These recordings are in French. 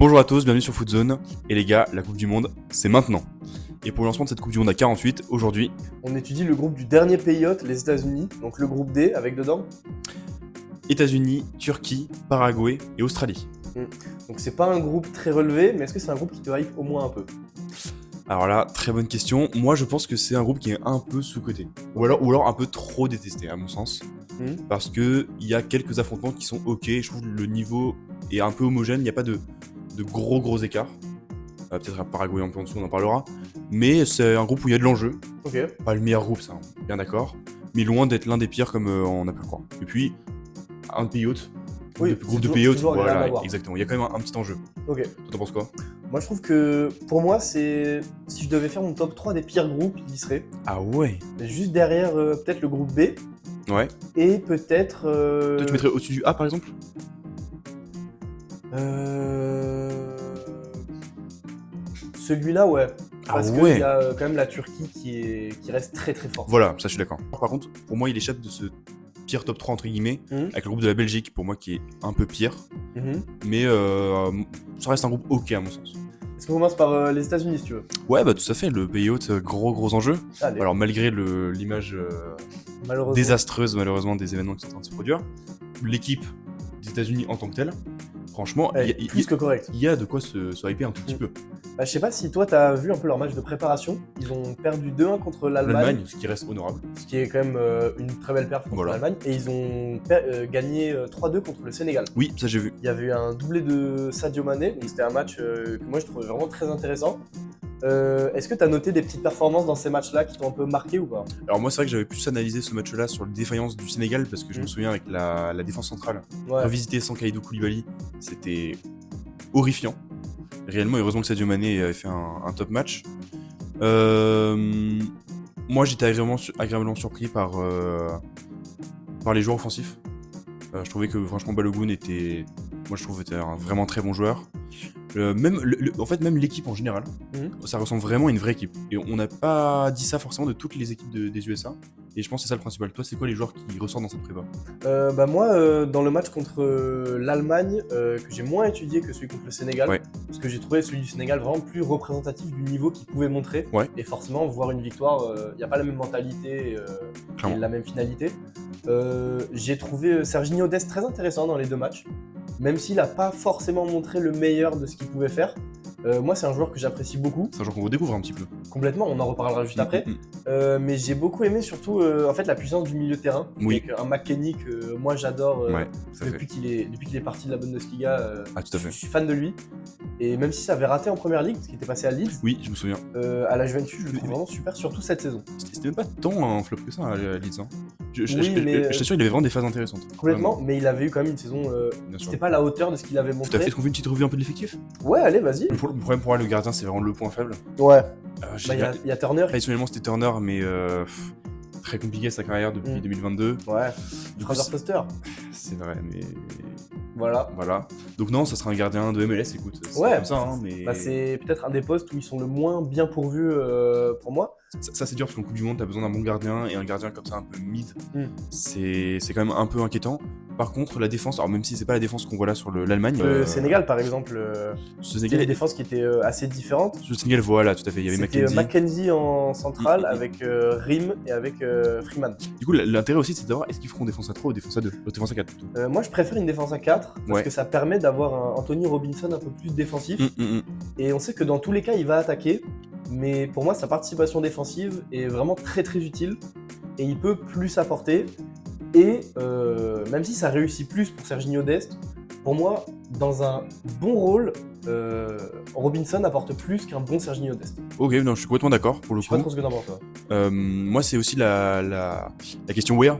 Bonjour à tous, bienvenue sur Footzone. Et les gars, la Coupe du Monde, c'est maintenant. Et pour le lancement de cette Coupe du Monde à 48, aujourd'hui, On étudie le groupe du dernier pays hôte, les États-Unis, donc le groupe D, avec dedans. États-Unis, Turquie, Paraguay et Australie. Donc c'est pas un groupe très relevé, mais est-ce que c'est un groupe qui te hype au moins un peu? Alors là, très bonne question. Moi, je pense que c'est un groupe qui est un peu sous-coté. Ou alors un peu trop détesté, à mon sens. Parce qu'il y a quelques affrontements qui sont ok. Je trouve que le niveau est un peu homogène. Il n'y a pas de gros écarts. Peut-être à Paraguay un peu en dessous, on en parlera. Mais c'est un groupe où il y a de l'enjeu. Ok. Pas le meilleur groupe, ça, bien d'accord. Mais loin d'être l'un des pires comme on a pu le croire. Et puis, un pays hôte. Oui, Groupe de c'est pays hôtes, toujours agréable à voilà, voir. exactement. Il y a quand même un petit enjeu. Ok. Toi, t'en penses quoi? Moi je trouve que, pour moi, c'est... Si je devais faire mon top 3 des pires groupes, il y serait. Ah ouais. Juste derrière, peut-être le groupe B, Ouais. et peut-être... Toi, tu mettrais au-dessus du A, par exemple? Celui-là, ouais. Ah Parce qu'il ouais. y a quand même la Turquie qui reste très très forte. Voilà, ça je suis d'accord. Par contre, pour moi, il échappe de ce pire top 3 entre guillemets, avec le groupe de la Belgique, pour moi, qui est un peu pire. Mais ça reste un groupe ok à mon sens. Est-ce qu'on commence par les États-Unis si tu veux? Ouais, bah tout à fait, le pays hôte, gros enjeu. Allez. Alors malgré l'image Malheureusement. désastreuse malheureusement des événements qui sont en train de se produire, l'équipe des États-Unis en tant que telle, franchement, plus que correct. il y a de quoi se hyper un tout petit peu. Bah, je sais pas si toi t'as vu un peu leur match de préparation. Ils ont perdu 2-1 contre l'Allemagne, L'Allemagne, ce qui reste honorable. ce qui est quand même une très belle perf contre Voilà. l'Allemagne. Et ils ont gagné 3-2 contre le Sénégal. Oui, ça j'ai vu. Il y avait eu un doublé de Sadio Mané, donc c'était un match que moi je trouvais vraiment très intéressant. Est-ce que tu as noté des petites performances dans ces matchs-là qui t'ont un peu marqué ou pas? Alors moi c'est vrai que j'avais plus analysé ce match-là sur les défaillances du Sénégal parce que je me souviens avec la défense centrale, Ouais. revisiter sans Kalidou Koulibaly, c'était horrifiant. Réellement, heureusement que Sadio Mané avait fait un top match. Moi j'étais agréablement surpris par les joueurs offensifs. Je trouvais que franchement Balogun était un vraiment très bon joueur. En fait, même l'équipe en général, ça ressemble vraiment à une vraie équipe. Et on n'a pas dit ça forcément de toutes les équipes des USA. Et je pense que c'est ça le principal. Toi, c'est quoi les joueurs qui ressortent dans cette prépa? Bah moi, dans le match contre l'Allemagne, que j'ai moins étudié que celui contre le Sénégal, Ouais. parce que j'ai trouvé celui du Sénégal vraiment plus représentatif du niveau qu'il pouvait montrer. Ouais. Et forcément, voir une victoire, il n'y a pas la même mentalité et la même finalité. J'ai trouvé Serginho Dest très intéressant dans les deux matchs, même s'il n'a pas forcément montré le meilleur de ce qu'il pouvait faire. Moi, c'est un joueur que j'apprécie beaucoup. C'est un joueur qu'on redécouvre un petit peu. Complètement, on en reparlera juste après. Mais j'ai beaucoup aimé surtout en fait la puissance du milieu de terrain. Oui. Avec un McKennie que moi j'adore Ouais, tout à fait. depuis qu'il est parti de la Bundesliga. Ah, tout à fait. Je suis fan de lui. Et même si ça avait raté en première ligue, ce qui était passé à Leeds, Oui, je me souviens. à la Juventus, je le trouve vraiment super, surtout cette saison. C'était même pas tant un flop que ça à Leeds. Hein. Je mais, t'assure, il avait vraiment des phases intéressantes. Complètement, Vraiment. mais il avait eu quand même une saison Bien qui sûr. n'était pas à la hauteur de ce qu'il avait Tout à montré. fait. Est-ce qu'on fait une petite revue un peu de l'effectif? Ouais, allez, vas-y. Le problème pour moi, le gardien, c'est vraiment le point faible. Ouais. J'ai- Il y a Turner. Traditionnellement, c'était Turner, mais très compliqué sa carrière depuis 2022. Ouais. Du coup, Fraser Foster. c'est vrai, mais Voilà. voilà. Donc non, ça sera un gardien de MLS, écoute. C'est Ouais, comme ça, hein, mais Bah, c'est peut-être un des postes où ils sont le moins bien pourvus pour moi. ça c'est dur parce qu'en Coupe du Monde, t'as besoin d'un bon gardien et un gardien comme ça un peu mid, c'est quand même un peu inquiétant. Par contre, la défense, alors même si c'est pas la défense qu'on voit là sur l'Allemagne, Le Sénégal, par exemple, ce c'était Sénégal, une défense qui était assez différente. le Sénégal, voilà, tout à fait. Il y avait C'était McKenzie. Mackenzie en centrale avec Rim et avec Freeman. Du coup, l'intérêt aussi, c'est de savoir est-ce qu'ils feront défense à 3 ou défense à 2, ou défense à 4 plutôt. Moi, je préfère une défense à 4 parce Ouais. que ça permet d'avoir un Anthony Robinson un peu plus défensif. Mm. Et on sait que dans tous les cas, il va attaquer. Mais pour moi, sa participation défensive est vraiment très très utile. Et il peut plus apporter. Et même si ça réussit plus pour Serginho Dest, pour moi, dans un bon rôle, Robinson apporte plus qu'un bon Serginho Dest. Ok, non, je suis complètement d'accord pour le Je sais pas coup. trop ce que t'en penses, toi. Moi, c'est aussi la question Wea.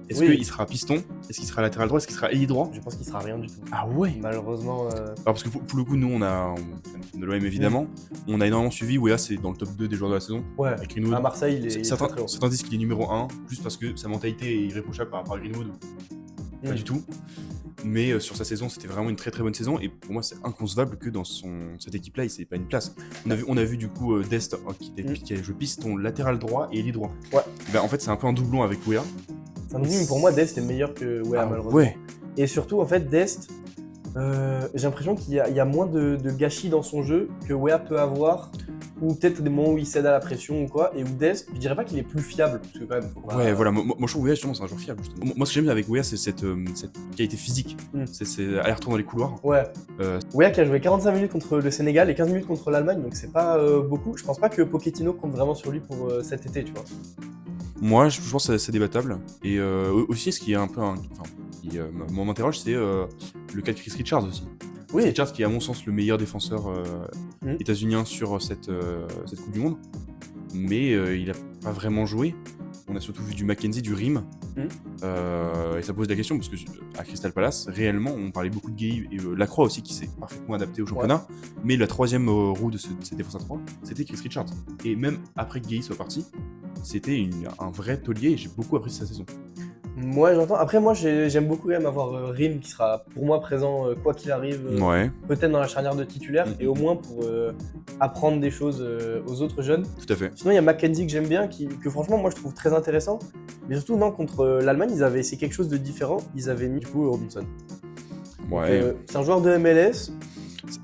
Est-ce Oui. qu'il sera piston? Est-ce qu'il sera latéral droit? Est-ce qu'il sera ailier droit? Je pense qu'il sera rien du tout. Ah ouais. Malheureusement. Alors parce que pour le coup, nous, on de l'OM évidemment, on a énormément suivi. Wea, c'est dans le top 2 des joueurs de la saison. Ouais. Avec Greenwood. À Marseille, il est très très haut. Certains disent qu'il est numéro 1, plus parce que sa mentalité est irréprochable par rapport à Greenwood. Pas du tout. Mais sur sa saison, c'était vraiment une très très bonne saison. Et pour moi, c'est inconcevable que dans cette équipe-là, il s'est pas une place. On a vu du coup Dest qui a joué piston latéral droit et ailier droit. Ouais. Ben, en fait, c'est un peu un doublon avec Wea. Pour moi, Dest est meilleur que Wea, malheureusement. Ouais. Et surtout, en fait, Dest, J'ai l'impression qu'il y a moins de gâchis dans son jeu que Wea peut avoir, ou peut-être des moments où il cède à la pression ou quoi, et où Dest, je dirais pas qu'il est plus fiable, parce que quand même, faut pas... Ouais, voilà, moi je trouve Wea justement c'est un joueur fiable. Justement. Moi ce que j'aime avec Wea c'est cette qualité physique, c'est aller-retour dans les couloirs. Ouais. Euh, Wea qui a joué 45 minutes contre le Sénégal et 15 minutes contre l'Allemagne, donc c'est pas beaucoup. Je pense pas que Pochettino compte vraiment sur lui pour cet été, tu vois. Moi je pense que c'est débattable. Et aussi ce qui est un peu, qui m'interroge, c'est le cas de Chris Richards aussi. Oui. Chris Richards qui est à mon sens le meilleur défenseur états-unien sur cette Coupe du Monde, mais il a pas vraiment joué. On a surtout vu du Mackenzie, du Rim, et ça pose la question parce que à Crystal Palace, réellement, on parlait beaucoup de Gueye et Lacroix aussi qui s'est parfaitement adapté au championnat, mais la troisième roue de cette défense à 3, c'était Chris Richards. Et même après que Gueye soit parti, c'était un vrai taulier et j'ai beaucoup apprécié sa saison. Moi j'entends. Après moi j'aime beaucoup quand même avoir Rim qui sera pour moi présent quoi qu'il arrive, Ouais, peut-être dans la charnière de titulaire, et au moins pour apprendre des choses aux autres jeunes. tout à fait. Sinon il y a Mackenzie que j'aime bien, que franchement moi je trouve très intéressant. Mais surtout non, contre l'Allemagne ils avaient essayé quelque chose de différent, ils avaient mis du coup Robinson. Ouais. Donc, c'est un joueur de MLS.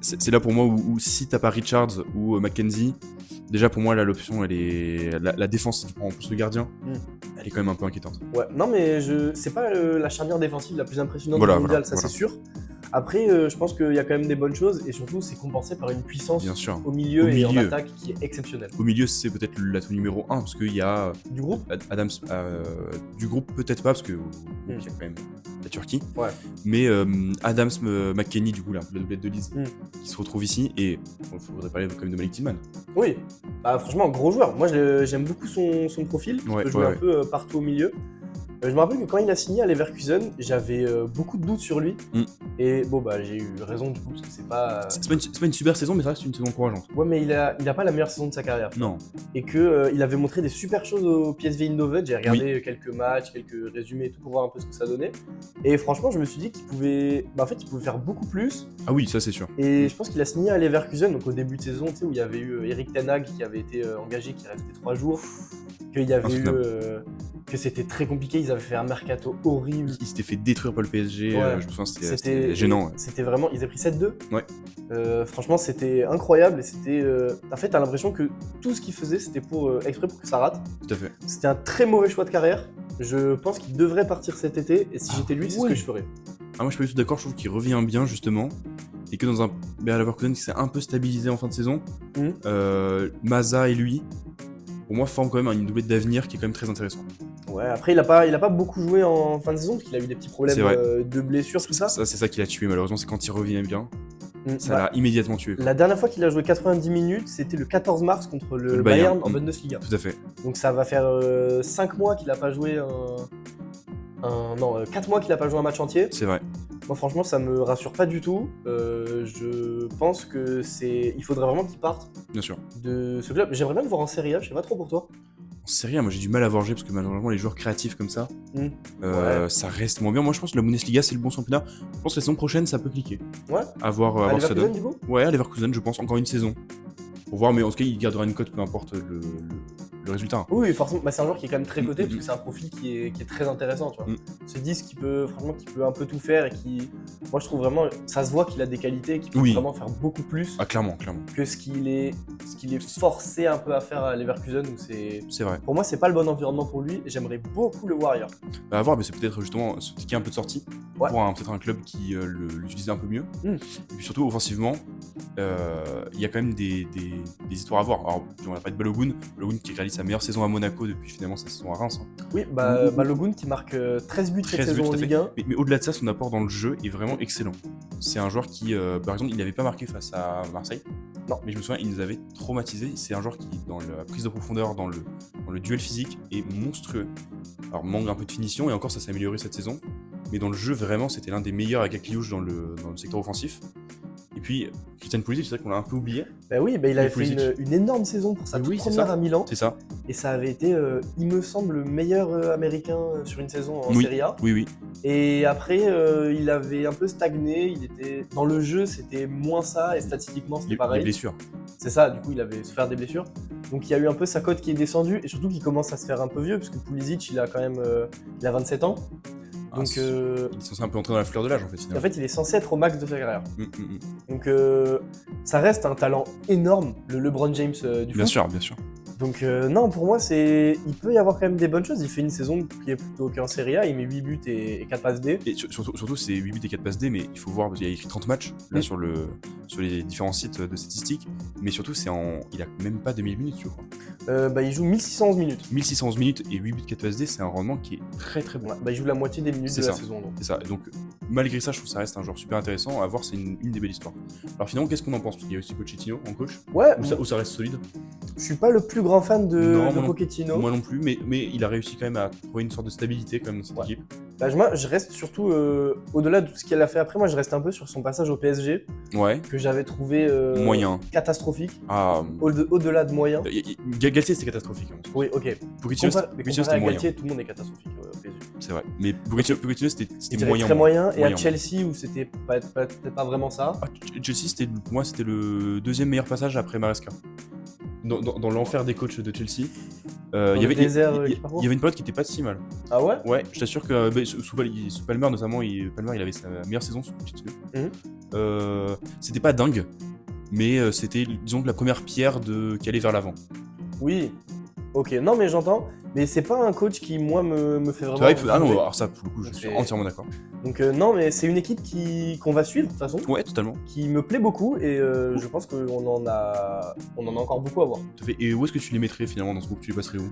C'est là pour moi où si t'as pas Richards ou Mackenzie, déjà pour moi là l'option elle est la défense si tu prends en plus le gardien, elle est quand même un peu inquiétante. Ouais, non mais c'est pas la charnière défensive la plus impressionnante Voilà, du mondial, voilà. c'est sûr. Après, je pense qu'il y a quand même des bonnes choses, et surtout c'est compensé par une puissance Bien sûr. au milieu Au et en milieu. attaque qui est exceptionnelle. Au milieu c'est peut-être l'atout numéro 1 parce qu'il y a Du groupe. Adams du groupe peut-être pas parce que il y a quand même la Turquie. Ouais. Mais Adams, McKennie du coup là, la doublette de Leeds Mm. qui se retrouve ici et il faudrait parler quand même de Malik Tillman. Oui, bah, franchement, gros joueur. Moi, j'aime beaucoup son profil. Il Ouais, peut jouer ouais, un peu partout au milieu. Je me rappelle que quand il a signé à Leverkusen, j'avais beaucoup de doutes sur lui. Mm. Et bon, bah, j'ai eu raison du coup, parce que c'est pas. C'est pas une super saison mais ça reste une saison encourageante. Ouais, mais il a pas la meilleure saison de sa carrière. Non. Et que il avait montré des super choses au PSV Eindhoven. J'ai regardé quelques matchs, quelques résumés et tout pour voir un peu ce que ça donnait. Et franchement, je me suis dit qu'il pouvait, bah, en fait, il pouvait faire beaucoup plus. Ah oui, ça c'est sûr. Et je pense qu'il a signé à Leverkusen, donc au début de saison, tu sais, où il y avait eu Eric Ten Hag qui avait été engagé, qui restait 3 jours. Qu'il y avait eu, que c'était très compliqué, ils avaient fait un mercato horrible. Il s'était fait détruire par le PSG, Ouais. je me souviens, c'était gênant. Ouais. C'était vraiment, ils avaient pris 7-2. Ouais. Franchement, c'était incroyable, et c'était, en fait, t'as l'impression que tout ce qu'il faisait, c'était exprès pour que ça rate. Tout à fait. C'était un très mauvais choix de carrière. Je pense qu'il devrait partir cet été, et si j'étais lui, c'est ce que je ferais. Ah, moi je suis pas du tout d'accord, je trouve qu'il revient bien justement. Et que dans un Bayer Leverkusen qui s'est un peu stabilisé en fin de saison, Maza et lui, pour moi, forment quand même une doublette d'avenir qui est quand même très intéressante. Ouais, après, il a pas beaucoup joué en fin de saison, parce qu'il a eu des petits problèmes de blessures, tout ça. C'est ça qui l'a tué, malheureusement, c'est quand il revient bien. Ça Bah, l'a immédiatement tué. la dernière fois qu'il a joué 90 minutes, c'était le 14 mars contre le Bayern en Bundesliga. Tout à fait. Donc ça va faire 5 mois qu'il a pas joué 4 mois qu'il a pas joué un match entier. C'est vrai. Moi franchement ça me rassure pas du tout. Je pense que il faudrait vraiment qu'il parte Bien sûr. de ce club. J'aimerais bien le voir en Serie A, je sais pas trop pour toi. En Serie A, moi j'ai du mal à voir jouer parce que malheureusement les joueurs créatifs comme ça, ça reste moins bien. Moi je pense que la Bundesliga c'est le bon championnat. Je pense que la saison prochaine ça peut cliquer. Ouais. À voir ce que ça Leverkusen donne. du coup. Ouais, à Leverkusen, je pense encore une saison. Pour voir, mais en tout cas il gardera une cote peu importe le résultat. Oui, forcément, bah, c'est un joueur qui est quand même très coté parce que c'est un profil qui est très intéressant, tu vois. Se disent qu'il peut un peu tout faire, et qui, moi je trouve vraiment, ça se voit qu'il a des qualités et qu'il peut vraiment faire beaucoup plus clairement. Que ce qu'il est forcé un peu à faire à Leverkusen, où c'est vrai. Pour moi, c'est pas le bon environnement pour lui, et j'aimerais beaucoup le voir ailleurs. Bah à voir, mais c'est peut-être justement ce ticket un peu de sortie pour peut-être un club qui l'utilisait un peu mieux. Et puis surtout offensivement, il y a quand même des histoires à voir. Alors on va pas de Balogun qui réalise sa meilleure saison à Monaco depuis finalement sa saison à Reims. Oui, Balogun qui marque 13 buts cette saison en Ligue 1. Mais au-delà de ça, son apport dans le jeu est vraiment excellent. C'est un joueur qui, par exemple, il n'avait pas marqué face à Marseille. Non. Mais je me souviens, il nous avait traumatisés. C'est un joueur qui, dans la prise de profondeur, dans le duel physique, est monstrueux. Alors manque un peu de finition, et encore ça s'est amélioré cette saison. Mais dans le jeu, vraiment, c'était l'un des meilleurs avec Akliouche dans le secteur offensif. Et puis, Christian Pulisic, c'est vrai qu'on l'a un peu oublié. Bah oui, il avait fait une énorme saison pour sa toute première à Milan. C'est ça. Et ça avait été, il me semble, le meilleur américain sur une saison en Serie A. Oui. Et après, il avait un peu stagné. Il était dans le jeu, c'était moins ça, et statistiquement, c'était pareil. Les blessures. C'est ça, du coup, il avait souffert des blessures. Donc il y a eu un peu sa cote qui est descendue, et surtout qu'il commence à se faire un peu vieux, parce que Pulisic, il a quand même il a 27 ans. Donc, Il est censé un peu entrer dans la fleur de l'âge en fait, en finalement. fait, il est censé être au max de sa carrière. Mm, mm, mm. Donc, ça reste un talent énorme, le LeBron James du Bien foot. sûr, bien sûr. Donc, non, pour moi, il peut y avoir quand même des bonnes choses. Il fait une saison qui est plutôt qu'en Serie A. Il met 8 buts et 4 passes D. Et surtout c'est 8 buts et 4 passes D, mais il faut voir, parce qu'il y a écrit 30 matchs là, Mm. sur les différents sites de statistiques, mais surtout il a même pas 2000 minutes, je crois. Il joue 1611 minutes. 1611 minutes et 8 buts 4 passes D, c'est un rendement qui est très très bon. Ouais, il joue la moitié des minutes C'est de la ça. saison. Donc. C'est ça. Donc, malgré ça, je trouve que ça reste un joueur super intéressant. À voir, c'est une des belles histoires. Alors, finalement, qu'est-ce qu'on en pense? Parce qu'il y a aussi Pochettino en coach, Ouais, où ça reste solide. je suis pas le plus grand fan Non, de moi non- Pochettino. Moi non plus, mais il a réussi quand même à trouver une sorte de stabilité quand même dans cette Ouais. équipe. Moi, je reste surtout, au-delà de tout ce qu'elle a fait après, moi je reste un peu sur son passage au PSG, Ouais, que j'avais trouvé moyen. catastrophique, Ah, au-delà de moyen. Galtier, c'était catastrophique. Hein. Oui, ok. Pochettino, Comparé c'était à moyen. Galtier, tout le monde est catastrophique au PSG. C'est vrai. Mais Pochettino, Je c'était dirais moyen. très moyen, et à moyen. Chelsea, où c'était peut-être pas vraiment ça. Ah, Chelsea, pour moi, c'était le deuxième meilleur passage après Maresca. Dans l'enfer des coachs de Chelsea, il y le désert, il qui parcourt. y avait une période qui était pas si mal. Ah ouais? Ouais, je t'assure que sous Palmer notamment, Palmer il avait sa meilleure saison sous Pochettino. C'était pas dingue, mais c'était disons que la première pierre qui allait vers l'avant. Oui. Ok, non mais j'entends, mais c'est pas un coach qui, moi, me fait Tu vraiment... vois, ah non, vibrer. alors ça pour le coup je suis C'est- entièrement d'accord. Donc non, mais c'est une équipe qu'on va suivre de toute façon, Ouais, totalement. qui me plaît beaucoup, et je pense qu'on en a encore beaucoup à voir. Tout à fait. Et où est-ce que tu les mettrais finalement dans ce groupe? Tu les passerais où?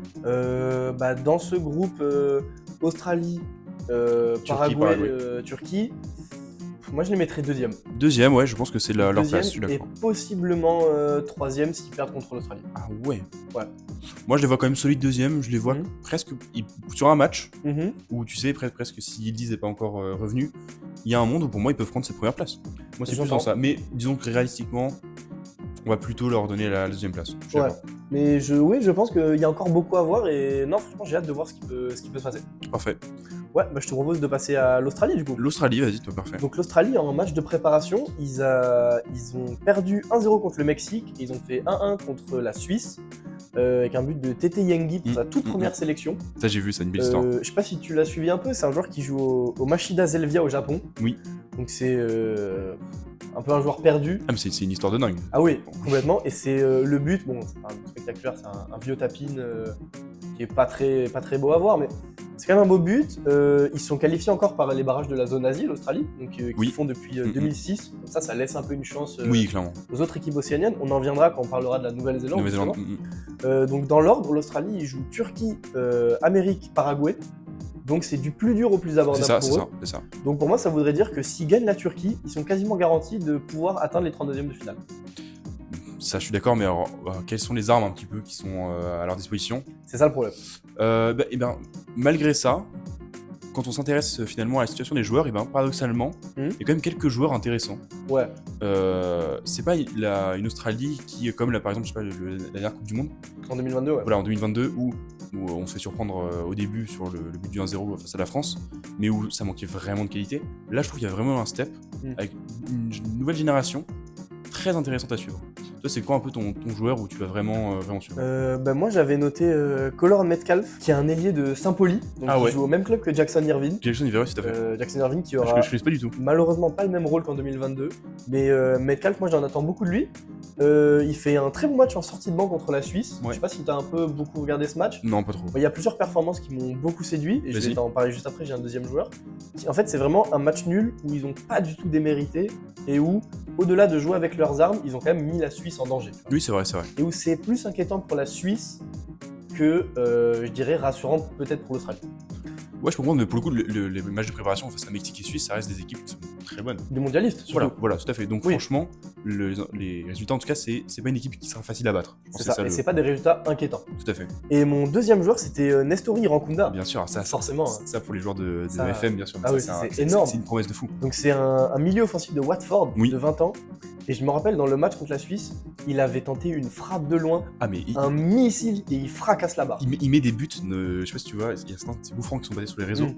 Dans ce groupe, Australie, Paraguay, Paraguay. Turquie, moi je les mettrais deuxième. Deuxième, ouais, je pense que c'est leur Deuxième, place, je suis et d'accord. possiblement troisième s'ils perdent contre l'Australie. Ah ouais. Ouais. Moi je les vois quand même solide deuxième, je les vois Mhm. presque sur un match Mhm. où tu sais presque si Yildiz n'est pas encore revenu, il y a un monde où pour moi ils peuvent prendre cette première place. Moi c'est plus J'entends. dans ça, mais disons que réalistiquement on va plutôt leur donner la deuxième place. Je suis Ouais. d'accord. Mais je pense qu'il y a encore beaucoup à voir, et non, franchement, j'ai hâte de voir ce qui peut se passer. Parfait. Ouais, je te propose de passer à l'Australie du coup. L'Australie, vas-y, toi, parfait. Donc l'Australie, en match de préparation, ils ont perdu 1-0 contre le Mexique, et ils ont fait 1-1 contre la Suisse, avec un but de Tete Yengi pour sa toute première sélection. Ça j'ai vu, c'est une belle histoire. Je sais pas si tu l'as suivi un peu, c'est un joueur qui joue au Machida Zelvia au Japon. Oui. Donc c'est un peu un joueur perdu. Ah mais c'est une histoire de dingue. Ah oui, complètement. Et c'est le but, bon, c'est pas un but spectaculaire, c'est un vieux tapine qui est pas très beau à voir, mais c'est quand même un beau but. Ils sont qualifiés encore par les barrages de la zone Asie, l'Australie, donc qui Oui. font depuis 2006. Donc ça laisse un peu une chance Oui, clairement. aux autres équipes océaniennes. On en viendra quand on parlera de la Nouvelle-Zélande. Nouvelle-Zélande. justement. Donc dans l'ordre, l'Australie, ils jouent Turquie, Amérique, Paraguay. Donc c'est du plus dur au plus C'est abordable ça, pour c'est eux. ça, c'est ça. Donc pour moi, ça voudrait dire que s'ils gagnent la Turquie, ils sont quasiment garantis de pouvoir atteindre les 32e de finale. Ça, je suis d'accord, mais alors, quelles sont les armes un petit peu qui sont à leur disposition? C'est ça le problème. Malgré ça, quand on s'intéresse finalement à la situation des joueurs, paradoxalement, il y a quand même quelques joueurs intéressants. Ouais. C'est pas une Australie qui, comme par exemple, je sais pas, la dernière Coupe du Monde, En 2022, ouais. voilà, en 2022, où on se fait surprendre au début sur le but du 1-0 face à la France, mais où ça manquait vraiment de qualité. Là, je trouve qu'il y a vraiment un step avec une nouvelle génération très intéressante à suivre. Toi, c'est quoi un peu ton joueur où tu vas vraiment suivre? Moi, j'avais noté Color Metcalf, qui est un ailier de Saint-Pauli, donc Ah ouais. qui joue au même club que Jackson Irvine. Quelque chose, il verra, tout à fait. Jackson Irvine qui Je aura connais pas du tout. malheureusement pas le même rôle qu'en 2022, mais Metcalf, moi j'en attends beaucoup de lui. Il fait un très bon match en sortie de banc contre la Suisse. Ouais. Je sais pas si tu as un peu beaucoup regardé ce match. Non, pas trop. Il y a plusieurs performances qui m'ont beaucoup séduit, et je Vas-y. vais t'en parler juste après, j'ai un deuxième joueur. En fait, c'est vraiment un match nul où ils ont pas du tout démérité, et où, au-delà de jouer avec leurs armes, ils ont quand même mis la Suisse en danger. Tu vois. Oui, c'est vrai, c'est vrai. Et où c'est plus inquiétant pour la Suisse que, je dirais, rassurant peut-être pour l'Australie. Ouais, je comprends, mais pour le coup, les matchs de préparation face à Mexique et Suisse, ça reste des équipes qui sont très bonnes. Des mondialistes, surtout. Voilà, tout à fait. Donc Oui. franchement, les résultats, en tout cas, c'est pas une équipe qui sera facile à battre. Je pense C'est que ça, et le- c'est pas des résultats inquiétants. Tout à fait. Et mon deuxième joueur, c'était Nestori Irankunda. Bien sûr, ça Forcément, ça pour les joueurs de Ça- FM, bien sûr. Ah ça, oui, c'est énorme. C'est une promesse de fou. Donc c'est un milieu offensif de Watford Oui. de 20 ans. Et je me rappelle, dans le match contre la Suisse, il avait tenté une frappe de loin, Ah, mais un missile, et il fracasse la barre. il met des buts, je sais pas si tu vois, il y a certains petits bouffons qui sont basés sur les réseaux, Mm.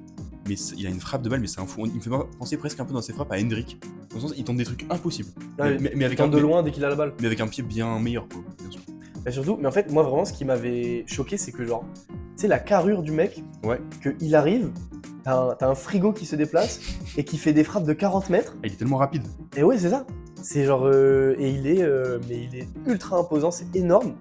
mais il a une frappe de balle, mais c'est un fou. Il me fait penser presque un peu dans ses frappes à Hendrick. Dans le sens, il tente des trucs impossibles. Ouais, mais il avec tente de loin dès qu'il a la balle. Mais avec un pied bien meilleur, quoi, bien sûr. Mais surtout, mais en fait, moi vraiment, ce qui m'avait choqué, c'est que genre, tu sais, la carrure du mec, Ouais. qu'il arrive, t'as un frigo qui se déplace et qui fait des frappes de 40 mètres. Ah, il est tellement rapide. Et ouais, c'est ça. C'est genre. Et mais il est ultra imposant, c'est énorme.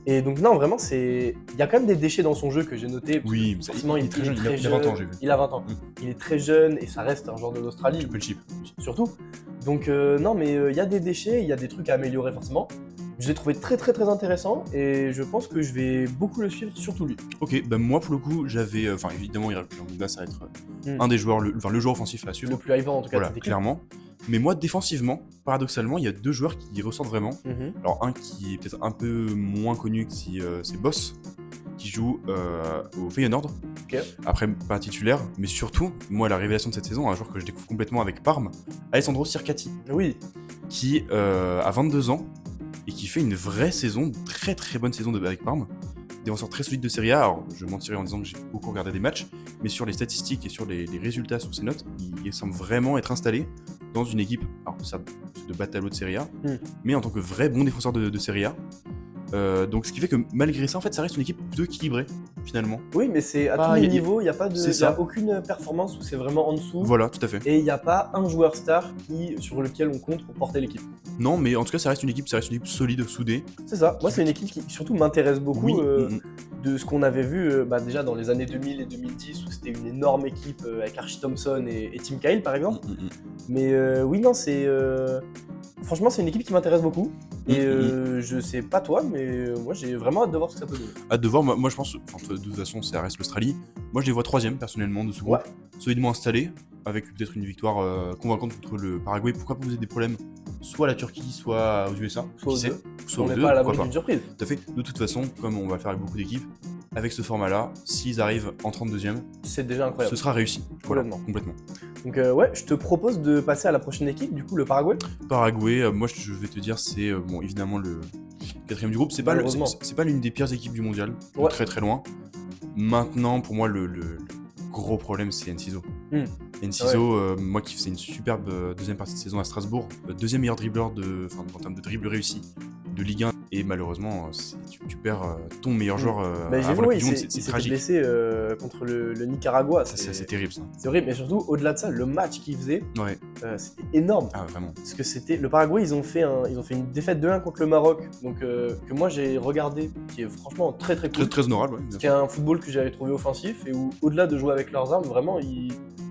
Et donc, non, vraiment, c'est. Il y a quand même des déchets dans son jeu que j'ai noté. Parce Oui, que mais forcément, il est très jeune, il a 20 ans, j'ai vu. Il a 20 ans. Mm. Il est très jeune et ça reste un joueur de l'Australie. Tu peux le chip. Surtout. Donc, non, mais il y a des déchets, il y a des trucs à améliorer forcément. Je l'ai trouvé très, très, très intéressant et je pense que je vais beaucoup le suivre, surtout lui. Ok, bah moi pour le coup, j'avais. Enfin, évidemment, Irangunda, ça va être Mm. un des joueurs, le joueur offensif à suivre. Le plus hypant en tout cas. Voilà, de cette équipe. clairement. Mais moi, défensivement, paradoxalement, il y a deux joueurs qui ressortent vraiment. Mhm. Alors, un qui est peut-être un peu moins connu que si c'est Boss, qui joue au Feyenoord. Ok. Après, pas titulaire, mais surtout, moi, la révélation de cette saison, un joueur que je découvre complètement avec Parme, Alessandro Circati, Oui. qui a 22 ans et qui fait une vraie saison, très très bonne saison avec Parme. Défenseur très solide de Serie A. Alors, je mentirais en disant que j'ai beaucoup regardé des matchs, mais sur les statistiques et sur les résultats, sur ses notes, il semble vraiment être installé dans une équipe, alors ça, de Batalo de Serie A, mais en tant que vrai bon défenseur de Serie A. Donc ce qui fait que malgré ça, en fait, ça reste une équipe plutôt équilibrée, finalement. Oui, mais c'est à tous les niveaux, il n'y a pas de, C'est y a ça. aucune performance où c'est vraiment en dessous. Voilà, tout à fait. Et il n'y a pas un joueur star sur lequel on compte pour porter l'équipe. Non, mais en tout cas, ça reste une équipe solide, soudée. C'est ça. Moi, c'est une équipe qui surtout m'intéresse beaucoup Oui. de ce qu'on avait vu déjà dans les années 2000 et 2010 où c'était une énorme équipe avec Archie Thompson et Tim Cahill par exemple. Mais oui, non, c'est franchement, c'est une équipe qui m'intéresse beaucoup. Et je sais pas toi, mais moi j'ai vraiment hâte de voir ce que ça peut donner. Hâte de voir, moi je pense, de toute façon, ça reste l'Australie. Moi je les vois 3ème personnellement de ce groupe, solidement installés, avec peut-être une victoire convaincante contre le Paraguay. Pourquoi poser des problèmes soit à la Turquie, soit aux USA, Soit aux deux. Soit On aux n'est deux, pas à pourquoi l'abri pas. d'une surprise. Tout à fait. De toute façon, comme on va le faire avec beaucoup d'équipes, avec ce format-là, s'ils arrivent en 32ème, C'est déjà incroyable. ce sera réussi. Voilà, Complètement. complètement. Donc ouais, je te propose de passer à la prochaine équipe, du coup le Paraguay. Paraguay, moi je vais te dire, c'est bon, évidemment le 4ème du groupe. C'est pas, Malheureusement. c'est pas l'une des pires équipes du mondial, de Ouais. très très loin. Maintenant, pour moi, le gros problème, c'est Enciso. Enciso, moi qui faisais une superbe deuxième partie de saison à Strasbourg, deuxième meilleur dribbleur en termes de dribble réussi de Ligue 1, et malheureusement, tu perds ton meilleur joueur Bah, j'ai avant vu, la il Coupe du Monde, s'est c'est tragique. blessé contre le Nicaragua. C'est terrible ça. C'est horrible, mais surtout au-delà de ça, le match qu'il faisait, Ouais. c'était énorme. Ah vraiment. Parce que c'était le Paraguay, ils ont fait une défaite 2-1 contre le Maroc, donc que moi j'ai regardé, qui est franchement très très cool. Très honorable, ouais. bien Qui sûr. est un football que j'avais trouvé offensif et où au-delà de jouer avec leurs armes, vraiment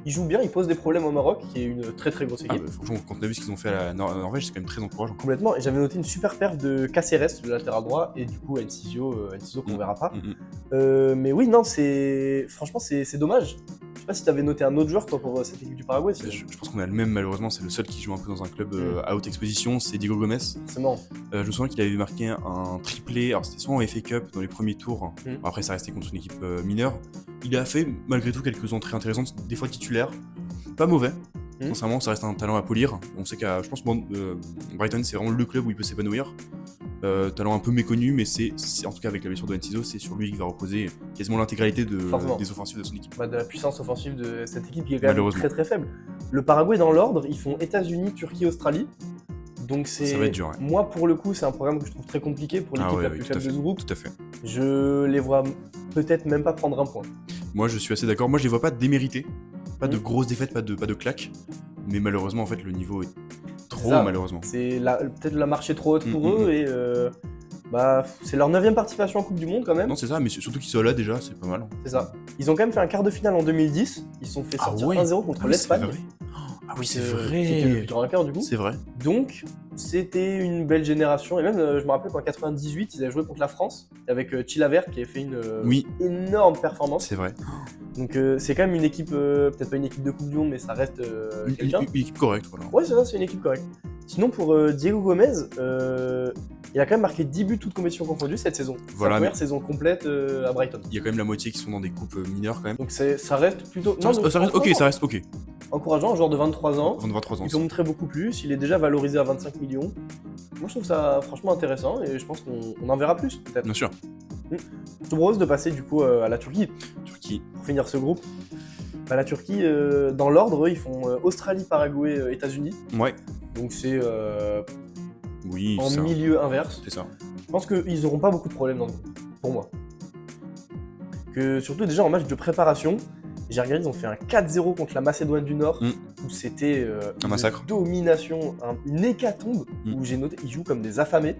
ils jouent bien, ils posent des problèmes au Maroc, qui est une très très grosse Ah, équipe. bah, franchement, quand on a vu ce qu'ils ont fait à la Norvège, c'est quand même très encourageant. Complètement, et j'avais noté une super perf de Caceres, le latéral droit, et du coup Enciso qu'on verra pas. Mais oui, non, franchement c'est dommage. Je sais pas si t'avais noté un autre joueur toi pour cette équipe du Paraguay. Je pense qu'on a le même, malheureusement, c'est le seul qui joue un peu dans un club à haute exposition, c'est Diego Gomez. C'est marrant. Je me souviens qu'il avait marqué un triplé, alors c'était soit en FA Cup dans les premiers tours, bon, après ça restait contre une équipe mineure. Il a fait malgré tout quelques entrées intéressantes, des fois titulaires, pas mauvais. Sincèrement, ça reste un talent à polir. On sait je pense que Brighton, c'est vraiment le club où il peut s'épanouir. Talent un peu méconnu, mais c'est en tout cas avec la blessure de Enciso, c'est sur lui qu'il va reposer quasiment l'intégralité des offensives de son équipe. De la puissance offensive de cette équipe qui est quand même très très faible. Le Paraguay dans l'ordre, ils font États-Unis, Turquie, Australie. Donc ça va être dur. Ouais. Moi pour le coup, c'est un programme que je trouve très compliqué pour l'équipe la plus faible de ce groupe. Tout à fait. Je les vois peut-être même pas prendre un point. Moi je suis assez d'accord. Moi je les vois pas démérités. Pas de grosses défaites, pas de claques. Mais malheureusement en fait le niveau est trop malheureusement. C'est peut-être la marche est trop haute pour eux et c'est leur 9ème participation en Coupe du Monde quand même. Non c'est ça, mais surtout qu'ils soient là déjà, c'est pas mal. C'est ça. Ils ont quand même fait un quart de finale en 2010. Ils se sont fait sortir 1-0 contre l'Espagne. Ah oui, c'est vrai. C'était le plus vainqueur du coup. C'est vrai. Donc, c'était une belle génération. Et même, je me rappelle qu'en 98, ils avaient joué contre la France avec Chilavert qui avait fait une énorme performance. C'est vrai. Donc, c'est quand même une équipe, peut-être pas une équipe de Coupe du Monde, mais ça reste quelqu'un. Une équipe correcte, voilà. Ouais, c'est ça, c'est une équipe correcte. Sinon, pour Diego Gomez, il a quand même marqué 10 buts toutes compétitions confondues cette saison. Voilà, sa première saison complète à Brighton. Il y a quand même la moitié qui sont dans des coupes mineures quand même. Donc, ça reste plutôt. Ça reste ok. Encourageant, un joueur de 23 ans. 23 ans. Il peut montrer beaucoup plus, il est déjà valorisé à 25 millions. Moi je trouve ça franchement intéressant et je pense qu'on en verra plus peut-être. Bien sûr. Je te propose de passer du coup à la Turquie. Pour finir ce groupe. La Turquie, dans l'ordre, ils font Australie, Paraguay, États-Unis. Ouais. Donc c'est en milieu inverse. C'est ça. Je pense qu'ils n'auront pas beaucoup de problèmes dans ce groupe, pour moi. Que surtout déjà en match de préparation, J'ai regardé, ils ont fait un 4-0 contre la Macédoine du Nord, Mm. où c'était Un massacre. une domination, une hécatombe, Mm. où j'ai noté, ils jouent comme des affamés,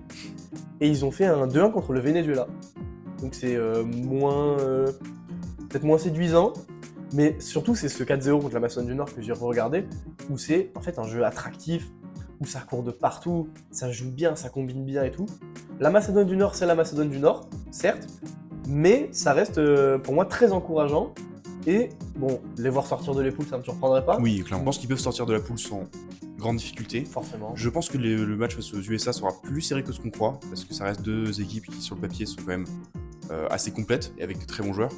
et ils ont fait un 2-1 contre le Venezuela. Donc c'est peut-être moins séduisant, mais surtout c'est ce 4-0 contre la Macédoine du Nord que j'ai regardé, où c'est en fait un jeu attractif, où ça court de partout, ça joue bien, ça combine bien et tout. La Macédoine du Nord, c'est la Macédoine du Nord, certes, mais ça reste pour moi très encourageant. Et bon, les voir sortir de les poules, ça me surprendrait pas. Oui, clairement. Je pense qu'ils peuvent sortir de la poule sans grande difficulté. Forcément. Je pense que le match face aux USA sera plus serré que ce qu'on croit, parce que ça reste deux équipes qui, sur le papier, sont quand même assez complètes et avec de très bons joueurs.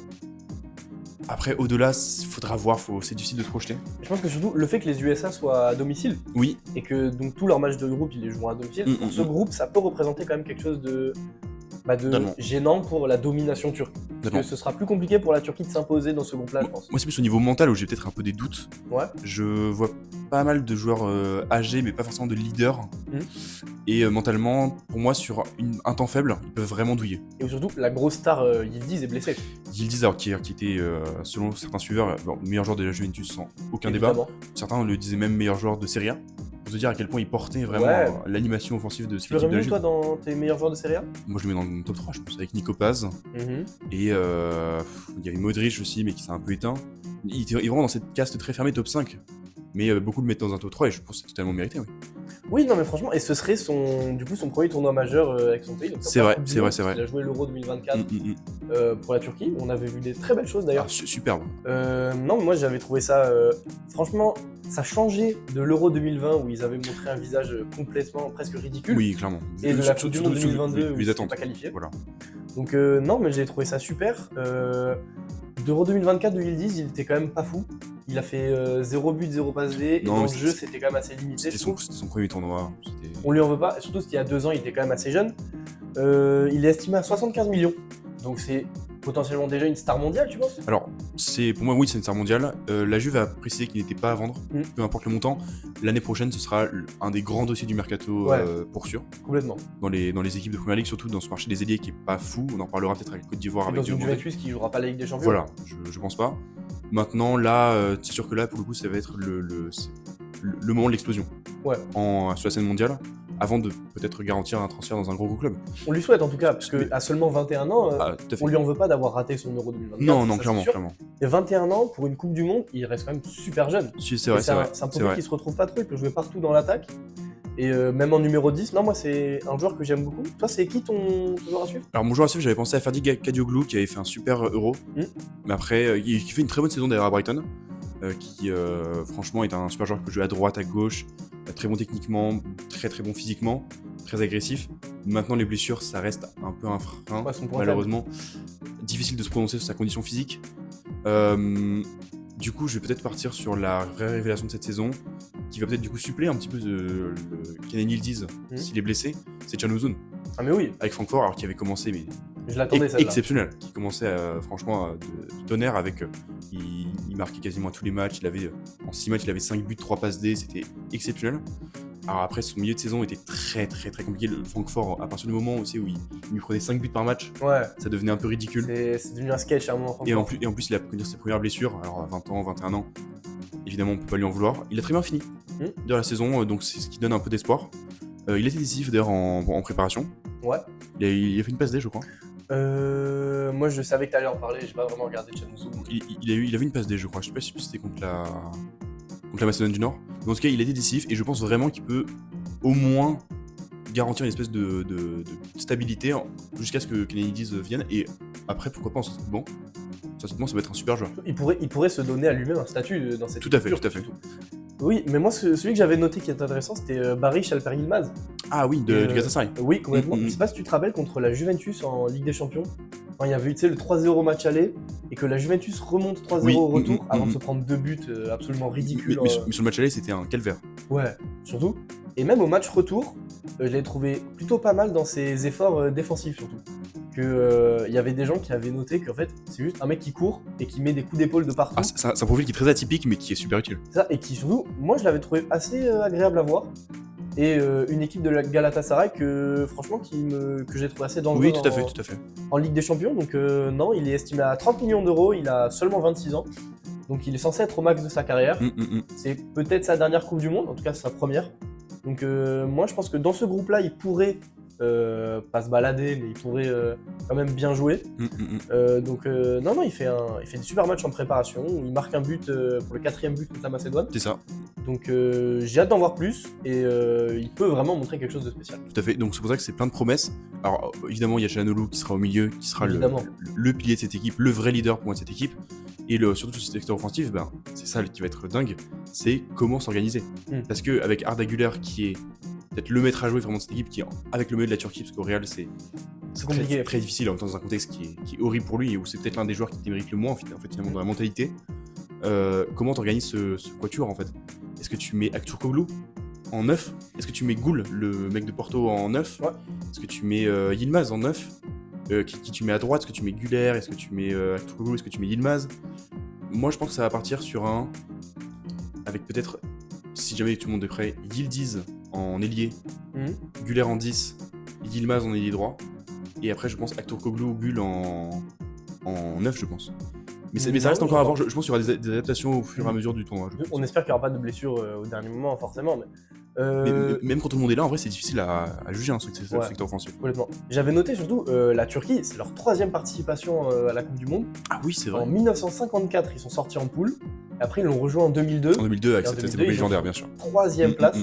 Après, au-delà, il faudra voir, c'est difficile de se projeter. Je pense que surtout le fait que les USA soient à domicile Oui, et que donc tous leurs matchs de groupe ils les jouent à domicile, pour ce groupe ça peut représenter quand même quelque chose de Totalement. gênant pour la domination turque. Parce Totalement. que ce sera plus compliqué pour la Turquie de s'imposer dans ce groupe-là, je pense. Moi, c'est plus au niveau mental où j'ai peut-être un peu des doutes. Ouais. Je vois pas mal de joueurs âgés, mais pas forcément de leaders. Mhm. Et mentalement, pour moi, sur un temps faible, ils peuvent vraiment douiller. Et surtout, la grosse star Yildiz est blessée. Yildiz, alors, qui était, selon certains suiveurs, le meilleur joueur de la Juventus sans aucun Évidemment. débat. Certains le disaient même meilleur joueur de Serie A. Pour se dire à quel point il portait vraiment Ouais. l'animation offensive de cette Tu l'aurais équipe de la mis toi Juve. dans tes meilleurs joueurs de Serie A? Moi, je le mets dans le top 3, je pense, avec Nico Paz. Et il y avait Modric aussi, mais qui s'est un peu éteint. Il était vraiment dans cette caste très fermée, top 5. Mais beaucoup le mettent dans un top 3 et je pense que c'est totalement mérité. Oui. Oui, non, mais franchement, et ce serait son premier tournoi majeur avec son pays. Donc C'est vrai, c'est vrai, c'est vrai. Il a joué l'Euro 2024 pour la Turquie. On avait vu des très belles choses d'ailleurs. Ah, superbe. Non, mais moi j'avais trouvé ça. Franchement, ça changeait de l'Euro 2020 où ils avaient montré un visage complètement presque ridicule. Oui, clairement. Et de la Coupe du Monde 2022 où les ils ne sont attentes. pas qualifiés. Voilà. Donc, non, mais j'ai trouvé ça super. D'Euro 2024 de Yildiz, il était quand même pas fou. Il a fait 0 but, 0 passe D. Et Non, dans le mais jeu, c'était quand même assez limité. C'était je trouve. son premier tournoi. On lui en veut pas, surtout qu'il y a 2 ans, il était quand même assez jeune. Il est estimé à 75 millions. Donc c'est potentiellement déjà une star mondiale, tu penses? Alors, pour moi, oui, c'est une star mondiale. La Juve a précisé qu'il n'était pas à vendre, peu importe le montant. L'année prochaine, ce sera un des grands dossiers du mercato pour sûr. Complètement. Dans les équipes de Première Ligue, surtout dans ce marché des ailiers qui est pas fou. On en parlera peut-être avec Côte d'Ivoire. Dans une Juventus qui jouera pas la Ligue des Champions. Voilà, je pense pas. Maintenant, là, c'est sûr que là, pour le coup, ça va être le moment de l'explosion. Ouais. Sur la scène mondiale, avant de peut-être garantir un transfert dans un gros club. On lui souhaite en tout cas, parce qu'à seulement 21 ans, tout à fait. on lui en veut pas d'avoir raté son Euro 2024. Non, ça, clairement. Et 21 ans, pour une Coupe du Monde, il reste quand même super jeune. Si, c'est vrai, c'est un profil qui se retrouve pas trop, il peut jouer partout dans l'attaque. Et même en numéro 10, non, moi c'est un joueur que j'aime beaucoup. Toi, c'est qui ton joueur à suivre? Alors, mon joueur à suivre, j'avais pensé à Ferdi Kadioglu qui avait fait un super Euro. Mais après, qui fait une très bonne saison d'ailleurs à Brighton. Qui franchement est un super joueur qui peut jouer à droite, à gauche, très bon techniquement, très très bon physiquement, très agressif. Maintenant les blessures ça reste un peu un frein, malheureusement. Difficile de se prononcer sur sa condition physique. Du coup je vais peut-être partir sur la vraie révélation de cette saison, qui va peut-être du coup suppléer un petit peu le Kenan Yildiz s'il est blessé, c'est Can Uzun. Ah mais oui. Avec Francfort, alors qui avait commencé mais je l'attendais celle-là. Exceptionnel, qui commençait franchement de tonnerre avec il marquait quasiment à tous les matchs, en 6 matchs il avait 5 buts, 3 passes D, c'était exceptionnel. Alors après son milieu de saison était très très très compliqué, le Francfort à partir du moment aussi où il lui prenait 5 buts par match, ça devenait un peu ridicule. C'est devenu un sketch à un moment. Et en plus il a connu ses premières blessures, alors à 20 ans, 21 ans, évidemment on peut pas lui en vouloir. Il a très bien fini de la saison, donc c'est ce qui donne un peu d'espoir. Il était décisif d'ailleurs en préparation. Ouais. Il a fait une passe D je crois. Moi je savais que t'allais en parler, j'ai pas vraiment regardé Chanuzou. Il avait une passe D je crois, je sais pas si c'était contre la Macédoine du Nord. Mais en tout cas il était décisif et je pense vraiment qu'il peut au moins garantir une espèce de stabilité jusqu'à ce que Kennedy vienne et après pourquoi pas en sortant ça peut être un super joueur. Il pourrait se donner à lui-même un statut dans cette Tout à fait. Oui, mais moi, celui que j'avais noté qui était intéressant, c'était Barış Alper Yılmaz. Ah oui, du Galatasaray. Oui, complètement. Je sais pas si tu te rappelles, contre la Juventus en Ligue des Champions, quand il y avait eu le 3-0 match aller, et que la Juventus remonte 3-0 au retour, avant de se prendre 2 buts absolument ridicules. Mais sur le match aller, c'était un calvaire. Ouais, surtout. Et même au match retour, je l'ai trouvé plutôt pas mal dans ses efforts défensifs, surtout. Il y avait des gens qui avaient noté qu'en fait, c'est juste un mec qui court et qui met des coups d'épaule de partout. Ah, c'est un profil qui est très atypique, mais qui est super utile. Ça, et qui, surtout, moi, je l'avais trouvé assez agréable à voir. Et une équipe de la Galatasaray franchement, que j'ai trouvé assez dangereuse. Oui, tout à fait. En Ligue des Champions. Donc, non, il est estimé à 30 millions d'euros. Il a seulement 26 ans. Donc il est censé être au max de sa carrière. Mm. C'est peut-être sa dernière Coupe du Monde, en tout cas sa première. Donc moi je pense que dans ce groupe-là, il pourrait pas se balader, mais il pourrait quand même bien jouer. Donc non, il fait des super matchs en préparation, où il marque un but pour le 4e but contre la Macédoine. C'est ça, Donc j'ai hâte d'en voir plus, et il peut vraiment montrer quelque chose de spécial. tout à fait. Donc c'est pour ça que c'est plein de promesses. Alors évidemment, il y a Çalhanoğlu qui sera au milieu, qui sera Évidemment. le pilier de cette équipe, le vrai leader pour moi de cette équipe. Et surtout sur ce secteur offensif, c'est ça qui va être dingue, c'est comment s'organiser. Parce qu'avec Arda Güler qui est peut-être le maître à jouer vraiment de cette équipe, qui est avec le milieu de la Turquie, parce qu'au Real c'est compliqué. très difficile en même temps dans un contexte qui est horrible pour lui et où c'est peut-être l'un des joueurs qui mérite le moins en fait, finalement dans la mentalité. Comment t'organises ce quatuor en fait? Est-ce que tu mets Aktürkoğlu en 9? Est-ce que tu mets Goul, le mec de Porto, en 9? Ouais. Est-ce que tu mets Yilmaz en 9? Qui tu mets à droite? Est-ce que tu mets Güler? Est-ce que tu mets Aktürkoğlu? Est-ce que tu mets Yilmaz? Moi je pense que ça va partir sur un... avec peut-être, si jamais tout le monde est prêt, Yildiz en ailier, Güler en 10, Yilmaz en ailier droit, et après je pense Aktürkoğlu ou Gül en 9 je pense. Mais ça reste encore à voir, je pense qu'il y aura des adaptations au fur et à mesure du tournoi. On espère qu'il n'y aura pas de blessure au dernier moment, forcément. Mais même quand tout le monde est là, en vrai, c'est difficile à juger un secteur offensif. Complètement. J'avais noté surtout la Turquie, c'est leur 3e participation à la Coupe du Monde. Ah oui, c'est vrai. En 1954, ils sont sortis en poule. Après, ils l'ont rejoint en 2002. En 2002, avec cette épopée légendaire, bien sûr. 3e place.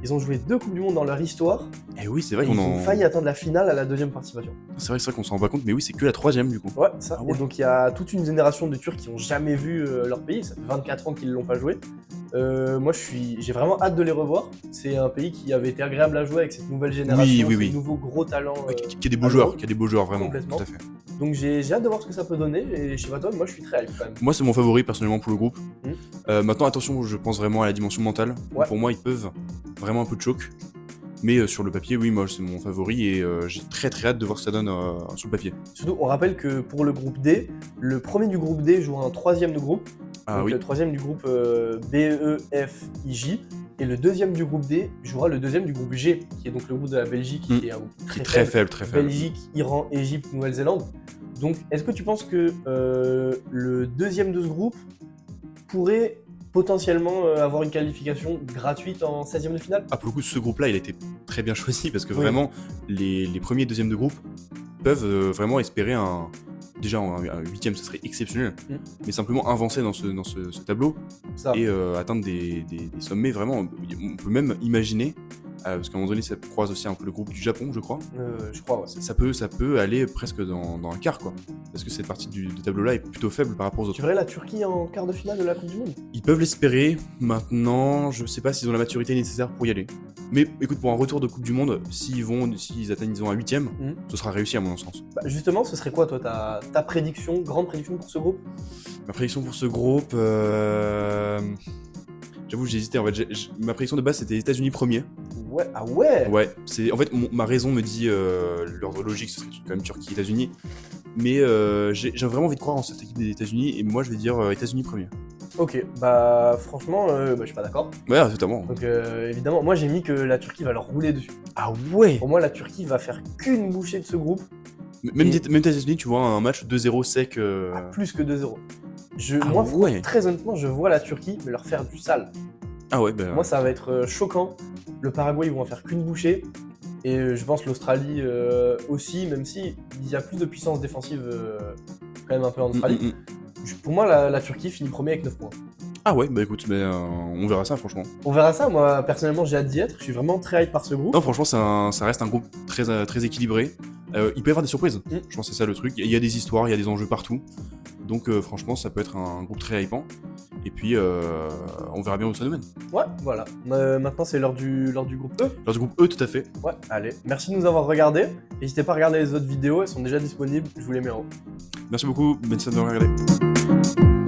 Ils ont joué 2 Coupes du Monde dans leur histoire. Et oui, c'est vrai Ils ont failli atteindre la finale à la 2e participation. C'est vrai qu'on s'en rend pas compte, mais oui, c'est que la 3e du coup. Ouais, ça. Et donc, il y a toute une génération de Turcs qui n'ont jamais vu leur pays. Ça fait 24 ans qu'ils ne l'ont pas joué. Moi, j'ai vraiment hâte de les revoir. C'est un pays qui avait été agréable à jouer avec cette nouvelle génération, ces nouveaux gros talents. Qui a des beaux joueurs, vraiment. Complètement. Tout à fait. Donc j'ai hâte de voir ce que ça peut donner, et je sais pas toi, moi je suis très hype quand même. Moi c'est mon favori personnellement pour le groupe. Maintenant attention, je pense vraiment à la dimension mentale. Ouais. Pour moi ils peuvent vraiment un peu de choc. Mais sur le papier, oui, moi c'est mon favori et j'ai très hâte de voir ce que ça donne sur le papier. Surtout, on rappelle que pour le groupe D, le premier du groupe D joue un 3e de groupe. Ah donc oui. le 3e du groupe B, E, F, I, J. Et le 2e du groupe D jouera le 2e du groupe G, qui est donc le groupe de la Belgique, qui est un groupe très faible. Belgique, Iran, Égypte, Nouvelle-Zélande. Donc, est-ce que tu penses que le 2e de ce groupe pourrait potentiellement avoir une qualification gratuite en 16e de finale? Ah, pour le coup, ce groupe-là, il a été très bien choisi parce que vraiment, les premiers et 2e de groupe peuvent vraiment espérer déjà un 8e, ce serait exceptionnel, mais simplement avancer dans ce tableau et atteindre des sommets vraiment. On peut même imaginer, parce qu'à un moment donné, ça croise aussi un peu le groupe du Japon, je crois. Je crois, ouais. Ça peut aller presque dans un quart, quoi. Parce que cette partie du tableau-là est plutôt faible par rapport aux autres. Tu verrais la Turquie en quart de finale de la Coupe du Monde? Ils peuvent l'espérer. Maintenant, je sais pas s'ils ont la maturité nécessaire pour y aller. Mais écoute, pour un retour de Coupe du Monde, s'ils atteignent disons un 8e, ce sera réussi à mon sens. Bah justement, ce serait quoi toi ta prédiction, grande prédiction pour ce groupe? Ma prédiction pour ce groupe, j'avoue j'ai hésité en fait. Ma prédiction de base c'était les États-Unis premiers. Ouais, ah ouais. Ouais, en fait ma raison me dit l'ordre logique ce serait quand même Turquie, États-Unis. Mais j'ai vraiment envie de croire en cette équipe des États-Unis et moi je vais dire États-Unis premiers. Ok, bah franchement, je suis pas d'accord. Ouais, totalement. Donc évidemment, moi j'ai mis que la Turquie va leur rouler dessus. Ah ouais. Pour moi, la Turquie va faire qu'une bouchée de ce groupe. Même les États-Unis, tu vois un match 2-0 sec. Plus que 2-0. Moi, très honnêtement, je vois la Turquie leur faire du sale. Ah ouais, bah... Moi, ça va être choquant. Le Paraguay, ils vont en faire qu'une bouchée. Et je pense l'Australie aussi, même si il y a plus de puissance défensive quand même un peu en Australie. Pour moi, la Turquie finit premier avec 9 points. Ah ouais, bah écoute, on verra ça franchement. On verra ça, moi personnellement j'ai hâte d'y être, je suis vraiment très hype par ce groupe. Non franchement ça reste un groupe très équilibré. Il peut y avoir des surprises, je pense que c'est ça le truc. Il y a des histoires, il y a des enjeux partout. Donc franchement ça peut être un groupe très hypant. Et puis on verra bien où ça nous mène. Ouais, voilà. Maintenant c'est l'heure du groupe E. L'heure du groupe E, tout à fait. Ouais, allez. Merci de nous avoir regardés. N'hésitez pas à regarder les autres vidéos, elles sont déjà disponibles, je vous les mets en haut. Merci beaucoup, bonne soirée de regarder.